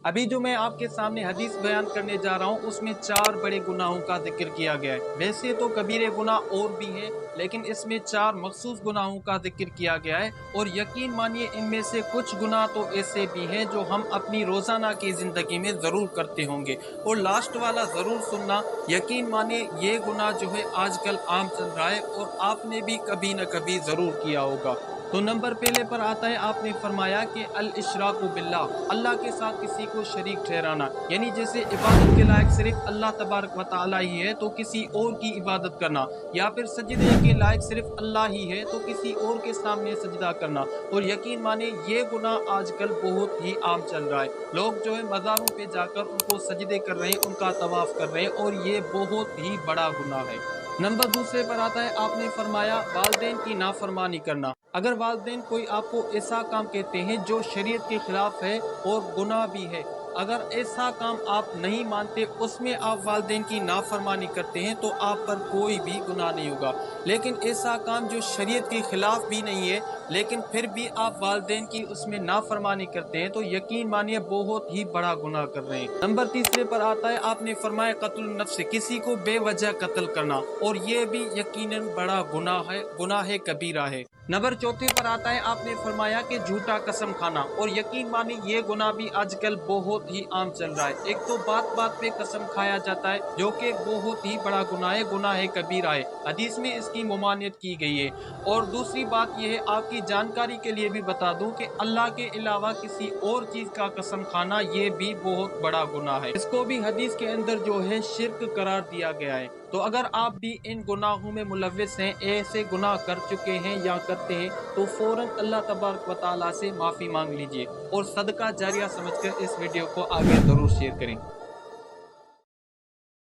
अभी जो मैं आपके सामने हदीस बयान करने जा रहा हूँ उसमें 4 बड़े गुनाहों का जिक्र किया गया है। वैसे तो कबीरे गुनाह और भी हैं, लेकिन इसमें 4 मखसूस गुनाहों का जिक्र किया गया है। और यकीन मानिए इनमें से कुछ गुनाह तो ऐसे भी हैं जो हम अपनी रोजाना की जिंदगी में जरूर करते होंगे। और लास्ट वाला जरूर सुनना, यकीन मानिए ये गुनाह जो है आजकल आम चल रहा है और आपने भी कभी न कभी जरूर किया होगा। तो नंबर पहले पर आता है, आपने फरमाया कि अल इशराकु बिल्लाह, अल्लाह के साथ किसी को शरीक ठहराना। यानी जैसे इबादत के लायक सिर्फ अल्लाह तबारक व तआला ही है तो किसी और की इबादत करना, या फिर सजदे के लायक सिर्फ अल्लाह ही है तो किसी और के सामने सजदा करना। और यकीन माने ये गुनाह आजकल बहुत ही आम चल रहा है। लोग जो है मज़ारों पे जाकर उनको सजदे कर रहे हैं, उनका तवाफ कर रहे हैं, और ये बहुत ही बड़ा गुनाह है। नंबर दूसरे पर आता है, आपने फरमाया वालिदैन की नाफरमानी करना। अगर वालिदैन कोई आपको ऐसा काम कहते हैं जो शरीयत के खिलाफ है और गुनाह भी है, अगर ऐसा काम आप नहीं मानते, उसमें आप वालिदैन की नाफरमानी करते हैं, तो आप पर कोई भी गुनाह नहीं होगा। लेकिन ऐसा काम जो शरीयत के खिलाफ भी नहीं है लेकिन फिर भी आप वालिदैन की उसमें नाफरमानी करते हैं, तो यकीन मानिए बहुत ही बड़ा गुनाह कर रहे हैं। नंबर तीसरे पर आता है, आपने फरमाया कत्ल नफ्स, किसी को बेवजह कत्ल करना, और ये भी यकीनन बड़ा गुनाह है, गुनाह कबीरा है। नंबर चौथे पर आता है, आपने फरमाया कि झूठा कसम खाना, और यकीन मानिए ये गुनाह भी आजकल बहुत ही आम चल रहा है। एक तो बात बात पे कसम खाया जाता है जो कि बहुत ही बड़ा गुनाह है, गुनाह कबीरा है, हदीस में इसकी ममानियत की गई है। और दूसरी बात यह है, आपकी जानकारी के लिए भी बता दूं कि अल्लाह के अलावा किसी और चीज का कसम खाना ये भी बहुत बड़ा गुनाह है। इसको भी हदीस के अंदर जो है शिर्क करार दिया गया है। तो अगर आप भी इन गुनाहों में मुलव्विस हैं, ऐसे गुनाह कर चुके हैं या करते हैं, तो फौरन अल्लाह तबारक व तआला से माफ़ी मांग लीजिए और सदका जारिया समझकर इस वीडियो को आगे ज़रूर शेयर करें।